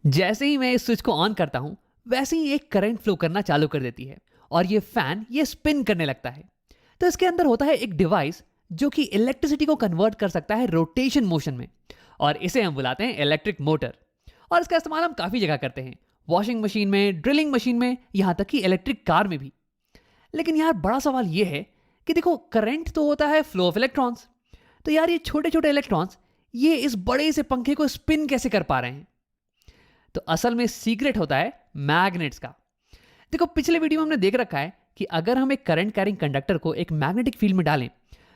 जैसे ही मैं इस स्विच को ऑन करता हूं, वैसे ही एक करंट फ्लो करना चालू कर देती है और ये फैन ये स्पिन करने लगता है। तो इसके अंदर होता है एक डिवाइस जो कि इलेक्ट्रिसिटी को कन्वर्ट कर सकता है रोटेशन मोशन में, और इसे हम बुलाते हैं इलेक्ट्रिक मोटर। और इसका इस्तेमाल हम काफ़ी जगह करते हैं, वॉशिंग मशीन में, ड्रिलिंग मशीन में, यहाँ तक कि इलेक्ट्रिक कार में भी। लेकिन यार बड़ा सवाल ये है कि देखो, करंट तो होता है फ्लो ऑफ इलेक्ट्रॉन्स, तो यार ये छोटे छोटे इलेक्ट्रॉन्स ये इस बड़े से पंखे को स्पिन कैसे कर पा रहे हैं? तो असल में सीक्रेट होता है मैग्नेट्स का। देखो, पिछले वीडियो में हमने देख रखा है कि अगर हम एक करंट कैरिंग कंडक्टर को एक मैग्नेटिक फील्ड में डालें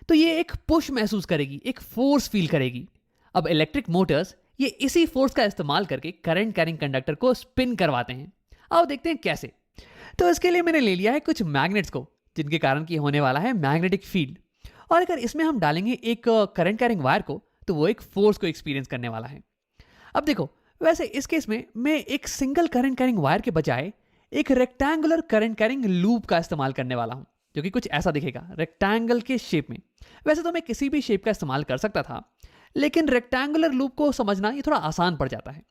तो ये एक पुश महसूस करेगी, एक फोर्स फील करेगी। अब इलेक्ट्रिक मोटर्स ये इसी फोर्स का इस्तेमाल करके करंट कैरिंग कंडक्टर को स्पिन करवाते हैं। आओ देखते हैं कैसे। तो इसके लिए मैंने ले लिया है कुछ मैग्नेट्स को, जिनके कारण की होने वाला है मैग्नेटिक फील्ड। और अगर इसमें हम डालेंगे एक करंट कैरिंग वायर को, तो वो एक फोर्स को एक्सपीरियंस करने वाला है। अब देखो, वैसे इस केस में मैं एक सिंगल करंट कैरिंग वायर के बजाय एक रेक्टेंगुलर करंट कैरिंग लूप का इस्तेमाल करने वाला हूं, जो कि कुछ ऐसा दिखेगा रेक्टेंगल के शेप में। वैसे तो मैं किसी भी शेप का इस्तेमाल कर सकता था, लेकिन रेक्टेंगुलर लूप को समझना ये थोड़ा आसान पड़ जाता है।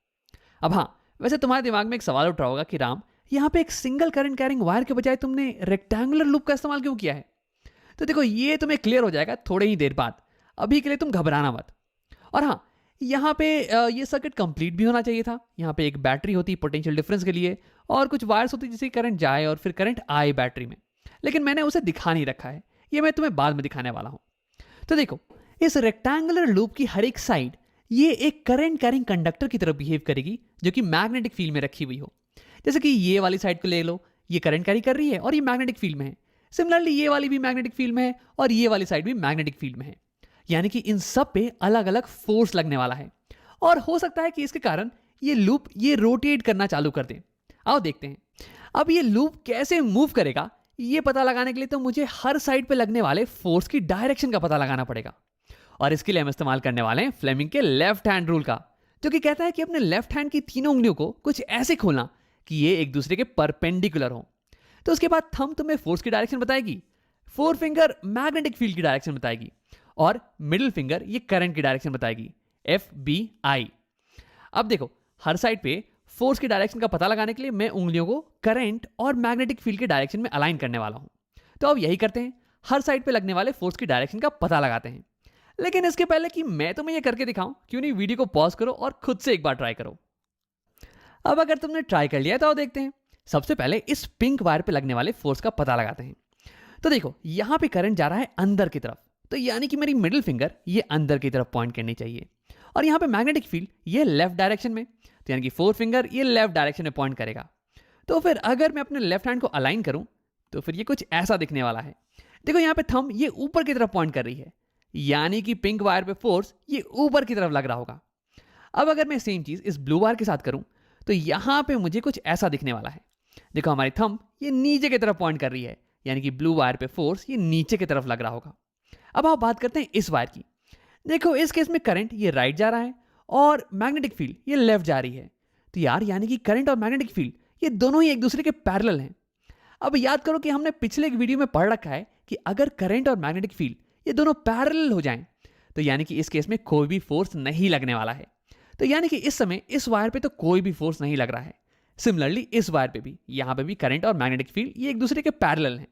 अब हाँ, वैसे तुम्हारे दिमाग में एक सवाल उठ रहा होगा कि राम, यहाँ पे एक सिंगल करंट कैरिंग वायर के बजाय तुमने रेक्टेंगुलर लूप का इस्तेमाल क्यों किया है? तो देखो, ये तुम्हें क्लियर हो जाएगा थोड़ी ही देर बाद। अभी के लिए तुम घबराना मत। और हाँ, यहाँ पे ये सर्किट कंप्लीट भी होना चाहिए था। यहाँ पे एक बैटरी होती पोटेंशियल डिफरेंस के लिए, और कुछ वायर्स होती जिससे करंट जाए और फिर करंट आए बैटरी में, लेकिन मैंने उसे दिखा नहीं रखा है। ये मैं तुम्हें बाद में दिखाने वाला हूँ। तो देखो, इस रेक्टेंगुलर लूप की हर एक साइड ये एक करंट कैरिंग कंडक्टर की तरह बिहेव करेगी, जो कि मैग्नेटिक फील्ड में रखी हुई हो। जैसे कि ये वाली साइड को ले लो, ये करंट कैरी कर रही है और ये मैग्नेटिक फील्ड में है। सिमिलरली ये वाली भी मैग्नेटिक फील्ड में है और ये वाली साइड भी मैग्नेटिक फील्ड में है। यानी कि इन सब पे अलग अलग फोर्स लगने वाला है, और हो सकता है कि इसके कारण ये लूप ये रोटेट करना चालू कर दे। आओ देखते हैं। अब ये लूप कैसे मूव करेगा, ये पता लगाने के लिए तो मुझे हर साइड पे लगने वाले फोर्स की डायरेक्शन का पता लगाना पड़ेगा। और इसके लिए हम इस्तेमाल करने वाले हैं फ्लेमिंग के लेफ्ट हैंड रूल का, जो कि कहता है कि अपने लेफ्ट हैंड की तीनों उंगलियों को कुछ ऐसे खोलना कि ये एक दूसरे के परपेंडिकुलर हो। तो उसके बाद थंब तुम्हें फोर्स की डायरेक्शन बताएगी, फोर फिंगर मैग्नेटिक फील्ड की डायरेक्शन बताएगी, और मिडिल फिंगर ये करंट की डायरेक्शन बताएगी, FBI। अब देखो, हर साइड पे फोर्स की डायरेक्शन का पता लगाने के लिए मैं उंगलियों को करंट और मैग्नेटिक फील्ड के डायरेक्शन में अलाइन करने वाला हूं। तो अब यही करते हैं, हर साइड पे लगने वाले फोर्स की डायरेक्शन का पता लगाते हैं। लेकिन इसके पहले कि मैं तुम्हें ये करके दिखाऊं, क्यों नहीं वीडियो को पॉज करो और खुद से एक बार ट्राई करो। अब अगर तुमने ट्राई कर लिया तो आओ देखते हैं। सबसे पहले इस पिंक वायर पे लगने वाले फोर्स का पता लगाते हैं। तो देखो, यहां पे करंट जा रहा है अंदर की तरफ, तो यानी कि मेरी मिडिल फिंगर ये अंदर की तरफ पॉइंट करनी चाहिए। और यहाँ पे मैग्नेटिक फील्ड ये लेफ्ट डायरेक्शन में, तो यानी कि फोर फिंगर ये लेफ्ट डायरेक्शन में पॉइंट करेगा। तो फिर अगर मैं अपने लेफ्ट हैंड को अलाइन करूं, तो फिर ये कुछ ऐसा दिखने वाला है। देखो, यहाँ पे थंब ये ऊपर की तरफ पॉइंट कर रही है, यानी कि पिंक वायर पे फोर्स ये ऊपर की तरफ लग रहा होगा। अब अगर मैं सेम चीज इस ब्लू वायर के साथ करूं, तो यहाँ पे मुझे कुछ ऐसा दिखने वाला है। देखो, हमारी थंब ये नीचे की तरफ पॉइंट कर रही है, यानी कि ब्लू वायर पे फोर्स ये नीचे की तरफ लग रहा होगा। अब आप बात करते हैं इस वायर की। देखो, इस केस में करंट ये राइट जा रहा है और मैग्नेटिक फील्ड ये लेफ्ट जा रही है। तो यार, यानी कि करंट और मैग्नेटिक फील्ड ये दोनों ही एक दूसरे के पैरेलल हैं। अब याद करो कि हमने पिछले एक वीडियो में पढ़ रखा है कि अगर करंट और मैग्नेटिक फील्ड ये दोनों पैरेलल हो जाएं, तो यानी कि इस केस में कोई भी फोर्स नहीं लगने वाला है। तो यानी कि इस समय इस वायर पे तो कोई भी फोर्स नहीं लग रहा है। सिमिलरली इस वायर पे भी, यहाँ पे भी करंट और मैग्नेटिक फील्ड ये एक दूसरे के पैरेलल हैं।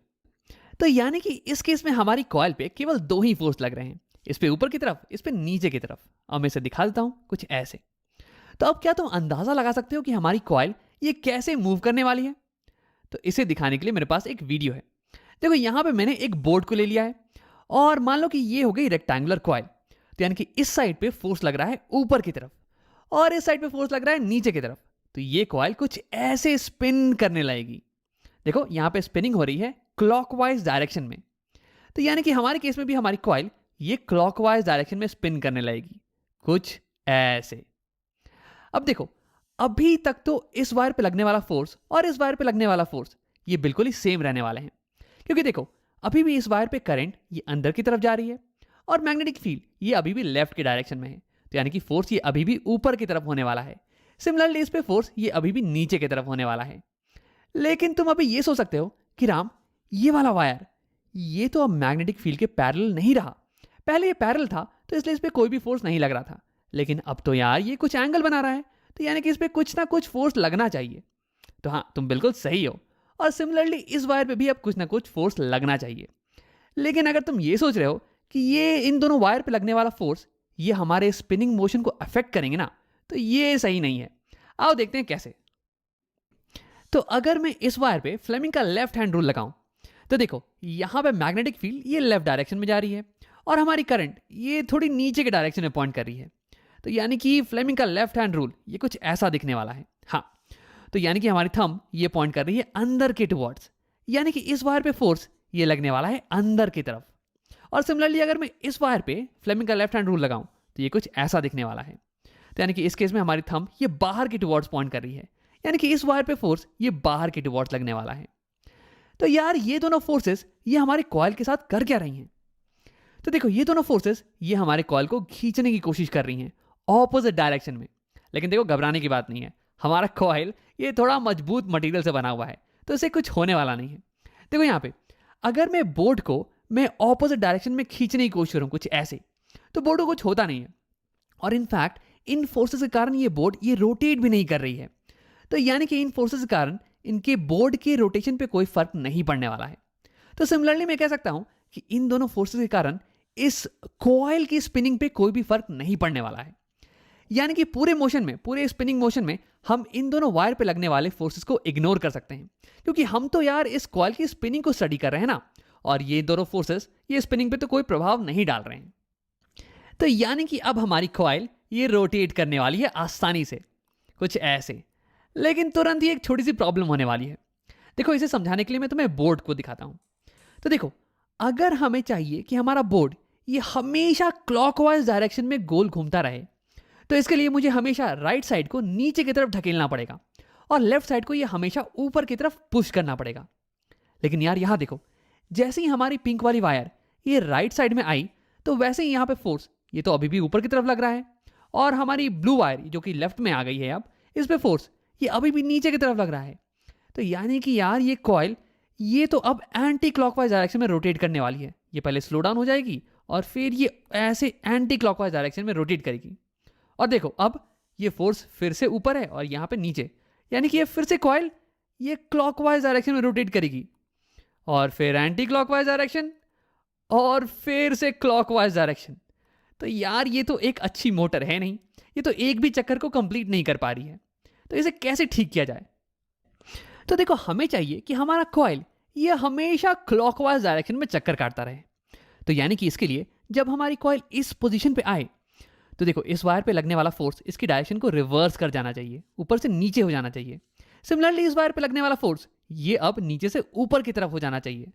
तो यानी कि इस केस में हमारी कॉइल पे केवल दो ही फोर्स लग रहे हैं, इस पे ऊपर की तरफ, इस पे नीचे की तरफ। अब मैं इसे दिखा देता हूं कुछ ऐसे। तो अब क्या तुम अंदाजा लगा सकते हो कि हमारी कॉइल ये कैसे मूव करने वाली है? तो इसे दिखाने के लिए मेरे पास एक वीडियो है। देखो, यहां पे मैंने एक बोर्ड को ले लिया है और मान लो कि ये हो गई रेक्टेंगुलर कॉइल। तो यानी कि इस साइड पे फोर्स लग रहा है ऊपर की तरफ और इस साइड पे फोर्स लग रहा है नीचे की तरफ। तो ये कॉइल कुछ ऐसे स्पिन करने लगेगी। देखो, यहां पे स्पिनिंग हो रही है क्लॉकवाइज डायरेक्शन में। तो यानी कि हमारे केस में भी हमारी कॉइल ये क्लॉकवाइज डायरेक्शन में स्पिन करने लगेगी, कुछ ऐसे। अब देखो, अभी तक तो इस वायर पे लगने वाला फोर्स और इस वायर पे लगने वाला फोर्स ये बिल्कुल ही सेम रहने वाले हैं, क्योंकि देखो, अभी भी इस वायर पे करंट ये अंदर की तरफ जा रही है और मैग्नेटिक फील्ड ये अभी भी लेफ्ट की डायरेक्शन में है। तो यानी कि फोर्स ये अभी भी ऊपर की तरफ होने वाला है। सिमिलरली इस पे फोर्स ये अभी भी नीचे की तरफ होने वाला है। लेकिन तुम अभी ये सोच सकते हो कि राम, ये वाला वायर ये तो अब मैग्नेटिक फील्ड के पैरेलल नहीं रहा। पहले ये पैरेलल था तो इसलिए इस पे कोई भी फोर्स नहीं लग रहा था, लेकिन अब तो यार ये कुछ एंगल बना रहा है। तो यानी कि इस पे कुछ ना कुछ फोर्स लगना चाहिए। तो हाँ, तुम बिल्कुल सही हो। और सिमिलरली इस वायर पे भी अब कुछ ना कुछ फोर्स लगना चाहिए। लेकिन अगर तुम ये सोच रहे हो कि ये इन दोनों वायर पे लगने वाला फोर्स ये हमारे स्पिनिंग मोशन को अफेक्ट करेंगे ना, तो ये सही नहीं है। आओ देखते हैं कैसे। तो अगर मैं इस वायर पे फ्लेमिंग का लेफ्ट हैंड रूल लगाऊं, तो देखो यहां पे मैग्नेटिक फील्ड ये लेफ्ट डायरेक्शन में जा रही है और हमारी करंट ये थोड़ी नीचे के डायरेक्शन में पॉइंट कर रही है। तो यानी कि फ्लेमिंग का लेफ्ट हैंड रूल ये कुछ ऐसा दिखने वाला है। हाँ, तो यानी कि हमारी थंब ये पॉइंट कर रही है अंदर के टुवर्ड्स, यानी कि इस वायर पे फोर्स ये लगने वाला है अंदर की तरफ। और सिमिलरली अगर मैं इस वायर पे फ्लेमिंग का लेफ्ट हैंड रूल लगाऊं, तो ये कुछ ऐसा दिखने वाला है। तो यानी कि इस केस में हमारी थंब ये बाहर की टुवर्ड्स पॉइंट कर रही है, यानी कि इस वायर पे फोर्स ये बाहर की टुवर्ड्स लगने वाला है। तो यार ये दोनों फोर्सेस ये हमारे कॉइल के साथ कर क्या रही हैं? तो देखो ये दोनों फोर्सेस ये हमारे कॉइल को खींचने की कोशिश कर रही हैं ऑपोजिट डायरेक्शन में। लेकिन देखो घबराने की बात नहीं है, हमारा कॉइल ये थोड़ा मजबूत मटेरियल से बना हुआ है, तो इसे कुछ होने वाला नहीं है। देखो यहाँ पे अगर मैं बोर्ड को मैं ऑपोजिट डायरेक्शन में खींचने की कोशिश करूँ कुछ ऐसे, तो बोर्ड को कुछ होता नहीं है। और इनफैक्ट इन फोर्सेस के कारण ये बोर्ड ये रोटेट भी नहीं कर रही है। तो यानी कि इन फोर्सेस के कारण इनके बोर्ड के रोटेशन पे कोई फर्क नहीं पड़ने वाला है। तो सिमिलरली मैं कह सकता हूं कि इन दोनों फोर्सेस के कारण इस कॉइल की स्पिनिंग पे कोई भी फर्क नहीं पड़ने वाला है। यानी कि पूरे मोशन में, पूरे स्पिनिंग मोशन में हम इन दोनों वायर पे लगने वाले फोर्सेस को इग्नोर कर सकते हैं, क्योंकि हम तो यार इस कॉइल की स्पिनिंग को स्टडी कर रहे हैं ना, और ये दोनों फोर्सेस ये स्पिनिंग पे तो कोई प्रभाव नहीं डाल रहे हैं। तो यानी कि अब हमारी कॉइल ये रोटेट करने वाली है आसानी से, कुछ ऐसे। लेकिन तुरंत ही एक छोटी सी प्रॉब्लम होने वाली है। देखो इसे समझाने के लिए मैं तुम्हें बोर्ड को दिखाता हूं। तो देखो अगर हमें चाहिए कि हमारा बोर्ड ये हमेशा क्लॉकवाइज डायरेक्शन में गोल घूमता रहे, तो इसके लिए मुझे हमेशा राइट साइड को नीचे की तरफ ढकेलना पड़ेगा और लेफ्ट साइड को ये हमेशा ऊपर की तरफ पुश करना पड़ेगा। लेकिन यार यहां देखो, जैसे ही हमारी पिंक वाली वायर ये राइट साइड में आई, तो वैसे ही यहां पे फोर्स ये तो अभी भी ऊपर की तरफ लग रहा है, और हमारी ब्लू वायर जो कि लेफ्ट में आ गई है अब, इस पे फोर्स ये अभी भी नीचे की तरफ लग रहा है। तो यानी कि यार ये कॉइल ये तो अब एंटी क्लॉकवाइज डायरेक्शन में रोटेट करने वाली है। ये पहले स्लो डाउन हो जाएगी और फिर ये ऐसे एंटी क्लॉकवाइज डायरेक्शन में रोटेट करेगी। और देखो अब ये फोर्स फिर से ऊपर है और यहाँ पे नीचे, यानी कि ये फिर से कॉइल ये क्लॉकवाइज डायरेक्शन में रोटेट करेगी और फिर एंटी क्लॉकवाइज डायरेक्शन और फिर से क्लॉकवाइज डायरेक्शन। तो यार ये तो एक अच्छी मोटर है नहीं, ये तो एक भी चक्कर को कंप्लीट नहीं कर पा रही है। तो इसे कैसे ठीक किया जाए? तो देखो हमें चाहिए कि हमारा कॉइल ये हमेशा क्लॉकवाइज डायरेक्शन में चक्कर काटता रहे। तो यानी कि इसके लिए जब हमारी कॉइल इस पोजीशन पे आए, तो देखो इस वायर पे लगने वाला फोर्स इसकी डायरेक्शन को रिवर्स कर जाना चाहिए, ऊपर से नीचे हो जाना चाहिए। सिमिलरली इस वायर पे लगने वाला फोर्स ये अब नीचे से ऊपर की तरफ हो जाना चाहिए,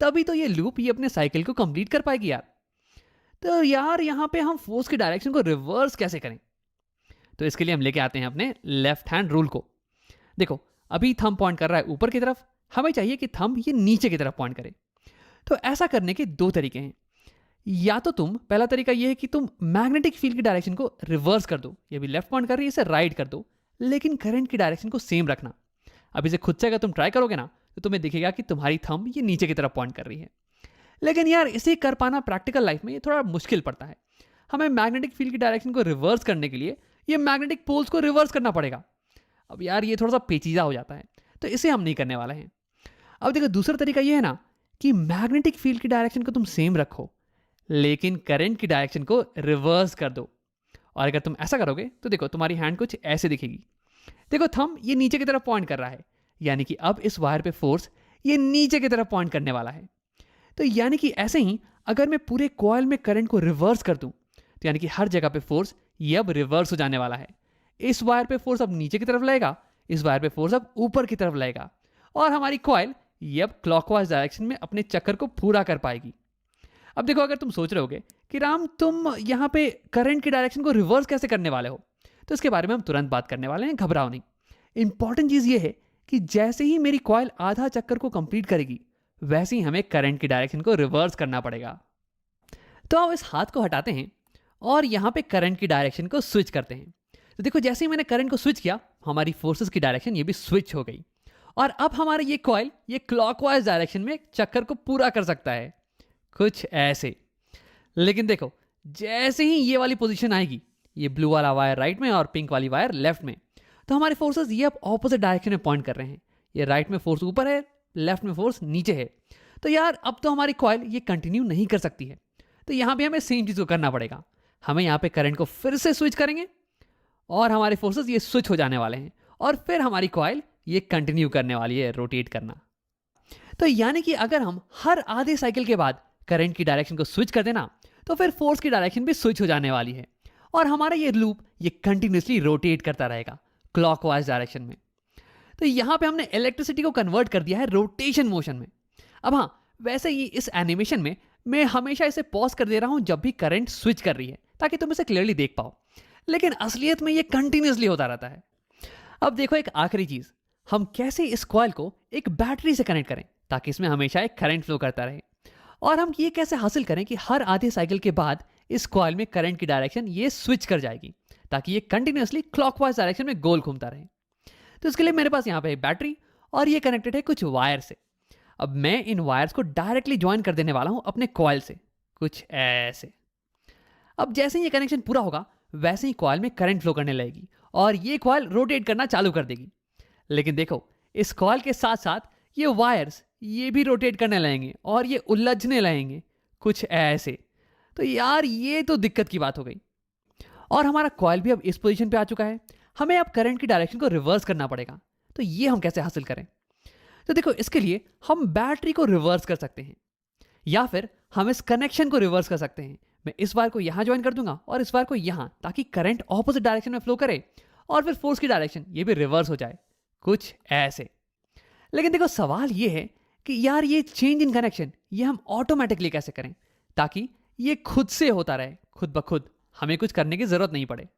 तभी तो ये लूप ये अपने साइकिल को कंप्लीट कर पाएगी यार। तो यार यहाँ पे हम फोर्स की डायरेक्शन को रिवर्स कैसे करें? तो इसके लिए हम लेके आते हैं अपने लेफ्ट हैंड रूल को। देखो अभी थंब पॉइंट कर रहा है ऊपर की तरफ, हमें चाहिए कि थंब ये नीचे की तरफ पॉइंट करे। तो ऐसा करने के दो तरीके हैं। या तो तुम, पहला तरीका यह है कि तुम मैग्नेटिक फील्ड की डायरेक्शन को रिवर्स कर दो, ये भी लेफ्ट पॉइंट कर रही है इसे राइट कर दो, लेकिन करंट की डायरेक्शन को सेम रखना। अब इसे खुद से अगर तुम ट्राई करोगे ना, तो तुम्हें दिखेगा कि तुम्हारी थंब ये नीचे की तरफ पॉइंट कर रही है। लेकिन यार इसे कर पाना प्रैक्टिकल लाइफ में ये थोड़ा मुश्किल पड़ता है। हमें मैग्नेटिक फील्ड की डायरेक्शन को रिवर्स करने के लिए ये मैग्नेटिक पोल्स को रिवर्स करना पड़ेगा। अब यार ये थोड़ा सा पेचीदा हो जाता है, तो इसे हम नहीं करने वाले हैं। अब देखो दूसरा तरीका ये है ना कि मैग्नेटिक फील्ड की डायरेक्शन को तुम सेम रखो, लेकिन करंट की डायरेक्शन को रिवर्स कर दो। और अगर तुम ऐसा करोगे तो देखो तुम्हारी हैंड कुछ ऐसे दिखेगी। देखो थंब ये नीचे की तरफ पॉइंट कर रहा है, यानी कि अब इस वायर पे फोर्स ये नीचे की तरफ पॉइंट करने वाला है। तो यानी कि ऐसे ही अगर मैं पूरे कॉइल में करंट को रिवर्स कर दूं, तो यानी कि हर जगह पे फोर्स ये अब रिवर्स हो जाने वाला है। इस वायर पे फोर्स अब नीचे की तरफ लगेगा, इस वायर पे फोर्स अब ऊपर की तरफ लगेगा, और हमारी कॉइल ये अब क्लॉकवाइज डायरेक्शन में अपने चक्कर को पूरा कर पाएगी। अब देखो अगर तुम सोच रहे होगे कि राम तुम यहाँ पे करंट की डायरेक्शन को रिवर्स कैसे करने वाले हो, तो इसके बारे में हम तुरंत बात करने वाले हैं, घबराओ नहीं। इंपॉर्टेंट चीज ये है कि जैसे ही मेरी कॉइल आधा चक्कर को कंप्लीट करेगी, वैसे ही हमें करंट की डायरेक्शन को रिवर्स करना पड़ेगा। तो अब इस हाथ को हटाते हैं और यहाँ पे करंट की डायरेक्शन को स्विच करते हैं। तो देखो जैसे ही मैंने करंट को स्विच किया, हमारी फोर्सेस की डायरेक्शन ये भी स्विच हो गई, और अब हमारे ये कॉइल ये क्लॉकवाइज डायरेक्शन में चक्कर को पूरा कर सकता है, कुछ ऐसे। लेकिन देखो जैसे ही ये वाली पोजीशन आएगी, ये ब्लू वाला वायर राइट में और पिंक वाली वायर लेफ्ट में, तो हमारे फोर्सेस ये अब ऑपोजिट डायरेक्शन में पॉइंट कर रहे हैं। ये राइट में फोर्स ऊपर है, लेफ्ट में फोर्स नीचे है। तो यार अब तो हमारी कॉइल ये कंटिन्यू नहीं कर सकती है। तो यहाँ भी हमें सेम चीज़ को करना पड़ेगा। हमें यहाँ पे करंट को फिर से स्विच करेंगे और हमारे फोर्सेस ये स्विच हो जाने वाले हैं और फिर हमारी कॉइल ये कंटिन्यू करने वाली है रोटेट करना। तो यानी कि अगर हम हर आधे साइकिल के बाद करंट की डायरेक्शन को स्विच कर देना तो फिर फोर्स की डायरेक्शन भी स्विच हो जाने वाली है और हमारा ये लूप ये कंटिन्यूसली रोटेट करता रहेगा क्लॉकवाइज डायरेक्शन में। तो यहाँ पे हमने इलेक्ट्रिसिटी को कन्वर्ट कर दिया है रोटेशन मोशन में। अब हाँ, वैसे ही इस एनिमेशन में मैं हमेशा इसे पॉज कर दे रहा हूँ जब भी करंट स्विच कर रही है ताकि तुम इसे क्लियरली देख पाओ, लेकिन असलियत में ये कंटिन्यूसली होता रहता है। अब देखो एक आखिरी चीज, हम कैसे इस कॉइल को एक बैटरी से कनेक्ट करें ताकि इसमें हमेशा एक करंट फ्लो करता रहे, और हम ये कैसे हासिल करें कि हर आधे साइकिल के बाद इस कॉइल में करंट की डायरेक्शन ये स्विच कर जाएगी ताकि ये कंटिन्यूसली क्लॉकवाइज डायरेक्शन में गोल घूमता रहे। तो इसके लिए मेरे पास यहाँ पे एक बैटरी और ये कनेक्टेड है कुछ वायर से। अब मैं इन वायर्स को डायरेक्टली ज्वाइन कर देने वाला हूँ अपने कॉइल से, कुछ ऐसे। अब जैसे ही ये कनेक्शन पूरा होगा वैसे ही कॉइल में करंट फ्लो करने लगेगी और ये कॉइल रोटेट करना चालू कर देगी। लेकिन देखो इस कॉइल के साथ साथ ये वायर्स ये भी रोटेट करने लगेंगे और ये उलझने लगेंगे कुछ ऐसे। तो यार ये तो दिक्कत की बात हो गई और हमारा कॉइल भी अब इस पोजीशन पे आ चुका है। हमें अब करंट की डायरेक्शन को रिवर्स करना पड़ेगा। तो ये हम कैसे हासिल करें? तो देखो इसके लिए हम बैटरी को रिवर्स कर सकते हैं या फिर हम इस कनेक्शन को रिवर्स कर सकते हैं। मैं इस वायर को यहां ज्वाइन कर दूंगा और इस वायर को यहां, ताकि करंट ऑपोजिट डायरेक्शन में फ्लो करे और फिर फोर्स की डायरेक्शन ये भी रिवर्स हो जाए कुछ ऐसे। लेकिन देखो सवाल ये है कि यार ये चेंज इन कनेक्शन ये हम ऑटोमेटिकली कैसे करें ताकि ये खुद से होता रहे, खुद ब खुद, हमें कुछ करने की जरूरत नहीं पड़े।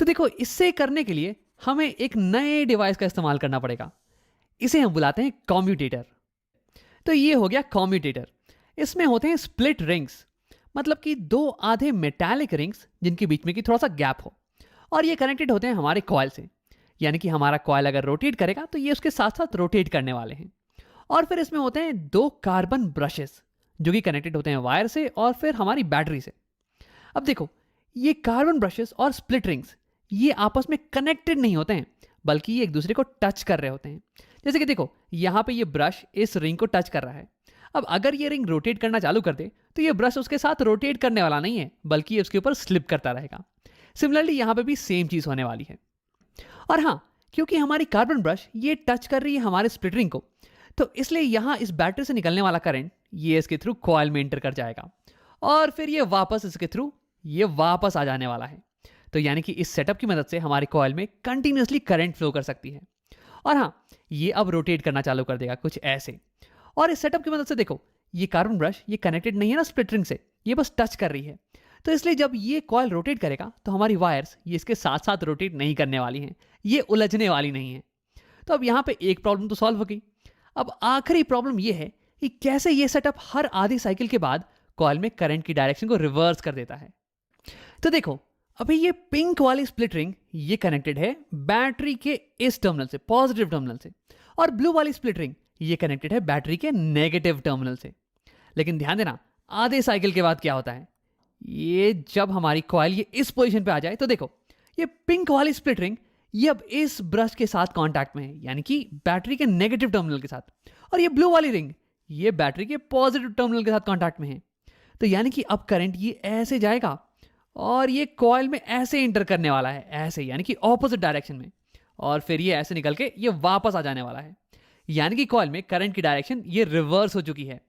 तो देखो इससे करने के लिए हमें एक नए डिवाइस का इस्तेमाल करना पड़ेगा। इसे हम बुलाते हैं कॉम्यूटेटर। तो ये हो गया कॉम्यूटेटर। इसमें होते हैं स्प्लिट रिंग्स, मतलब कि दो आधे मेटालिक रिंग्स जिनके बीच में कि थोड़ा सा गैप हो, और ये कनेक्टेड होते हैं हमारे कॉइल से। यानी कि हमारा कॉइल अगर रोटेट करेगा तो ये उसके साथ साथ रोटेट करने वाले हैं। और फिर इसमें होते हैं दो कार्बन ब्रशेस जो कि कनेक्टेड होते हैं वायर से और फिर हमारी बैटरी से। अब देखो ये कार्बन ब्रशेस और स्प्लिट रिंग्स ये आपस में कनेक्टेड नहीं होते हैं, बल्कि ये एक दूसरे को टच कर रहे होते हैं। जैसे कि देखो यहाँ पे ये ब्रश इस रिंग को टच कर रहा है। अब अगर ये रिंग रोटेट करना चालू कर दे तो ये ब्रश उसके साथ रोटेट करने वाला नहीं है, बल्कि ये उसके ऊपर स्लिप करता रहेगा। सिमिलरली यहाँ पे भी सेम चीज होने वाली है। और हाँ, क्योंकि हमारी कार्बन ब्रश ये टच कर रही है हमारे स्प्लिट रिंग को, तो इसलिए यहाँ इस बैटरी से निकलने वाला करंट ये इसके थ्रू कॉइल में एंटर कर जाएगा और फिर ये वापस इसके थ्रू ये वापस आ जाने वाला है। तो यानी कि इस सेटअप की मदद से हमारी कॉइल में कंटिन्यूसली करंट फ्लो कर सकती है। और हाँ, ये अब रोटेट करना चालू कर देगा कुछ ऐसे। और इस सेटअप की मदद से देखो ये कार्बन ब्रश ये कनेक्टेड नहीं है ना स्प्लिट रिंग से, ये बस टच कर रही है। तो इसलिए जब ये कॉइल रोटेट करेगा तो हमारी वायर्स ये इसके साथ साथ रोटेट नहीं करने वाली हैं, ये उलझने वाली नहीं है। तो अब यहाँ पे एक प्रॉब्लम तो सॉल्व हो गई। अब आखिरी प्रॉब्लम ये है कि कैसे ये सेटअप हर आधी साइकिल के बाद कॉइल में करंट की डायरेक्शन को रिवर्स कर देता है। तो देखो अभी ये पिंक वाली स्प्लिट रिंग ये कनेक्टेड है बैटरी के इस टर्मिनल से, पॉजिटिव टर्मिनल से, और ब्लू वाली स्प्लिट रिंग ये कनेक्टेड है बैटरी के नेगेटिव टर्मिनल से। लेकिन ध्यान देना आधे साइकिल के बाद क्या होता है, ये जब हमारी कॉइल ये इस पोजीशन पे आ जाए तो देखो ये पिंक वाली स्प्लिट रिंग ये अब इस ब्रश के साथ कांटेक्ट में है, यानी कि बैटरी के नेगेटिव टर्मिनल के साथ, और ये ब्लू वाली रिंग ये बैटरी के पॉजिटिव टर्मिनल के साथ कांटेक्ट में है। तो यानी कि अब करंट ये ऐसे जाएगा और ये कॉइल में ऐसे एंटर करने वाला है, ऐसे यानी कि ऑपोजिट डायरेक्शन में, और फिर ये ऐसे निकल के ये वापस आ जाने वाला है। यानी कि कॉइल में करंट की डायरेक्शन ये रिवर्स हो चुकी है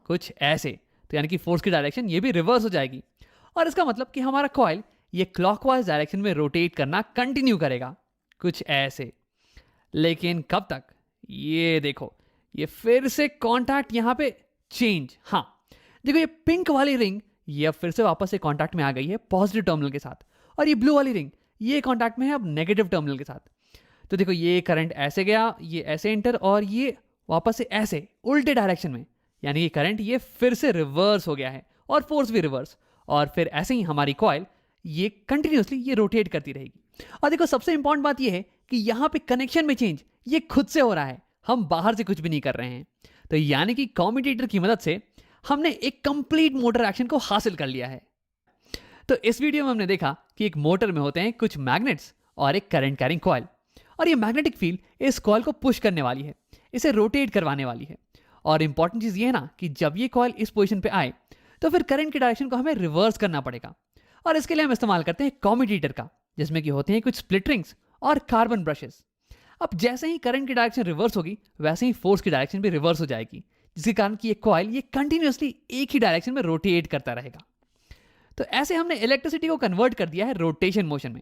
कुछ ऐसे। तो यानी कि फोर्स की डायरेक्शन ये भी रिवर्स हो जाएगी और इसका मतलब कि हमारा कॉइल ये क्लॉकवाइज डायरेक्शन में रोटेट करना कंटिन्यू करेगा कुछ ऐसे। लेकिन कब तक? ये देखो ये फिर से कांटेक्ट यहाँ पे चेंज। हाँ देखो ये पिंक वाली रिंग ये अब फिर से वापस से कांटेक्ट में आ गई है पॉजिटिव टर्मिनल के साथ, और ये ब्लू वाली रिंग ये कांटेक्ट में है अब नेगेटिव टर्मिनल के साथ। तो देखो ये करंट ऐसे गया, ये ऐसे एंटर, और ये वापस से ऐसे उल्टे डायरेक्शन में, यानी ये करंट ये फिर से रिवर्स हो गया है और फोर्स भी रिवर्स, और फिर ऐसे ही हमारी कॉइल ये कंटिन्यूसली ये रोटेट करती रहेगी। और देखो सबसे इंपॉर्टेंट बात ये है कि यहाँ पे कनेक्शन में चेंज ये खुद से हो रहा है, हम बाहर से कुछ भी नहीं कर रहे हैं। तो यानी कि कम्यूटेटर की मदद से हमने एक कंप्लीट मोटर एक्शन को हासिल कर लिया है। तो इस वीडियो में हमने देखा कि एक मोटर में होते हैं कुछ मैग्नेट्स और एक करंट कैरिंग कॉइल। और ये मैग्नेटिक फील्ड इस कॉइल को पुश करने वाली है, इसे रोटेट करवाने वाली है। और इंपॉर्टेंट चीज ये है ना कि जब ये कॉइल इस पोजीशन पे आए तो फिर करंट की डायरेक्शन को हमें रिवर्स करना पड़ेगा। और इसके लिए हम इस्तेमाल करते हैं कॉम्यूटेटर का, जिसमें कि होते हैं कुछ स्प्लिट रिंग्स और कार्बन ब्रशेस। अब जैसे ही करंट की डायरेक्शन रिवर्स होगी वैसे ही फोर्स की डायरेक्शन भी रिवर्स हो जाएगी, जिसके कारण कि ये कॉइल ये कंटिन्यूअसली एक ही डायरेक्शन में रोटेट करता रहेगा। तो ऐसे हमने इलेक्ट्रिसिटी को कन्वर्ट कर दिया है रोटेशन मोशन में।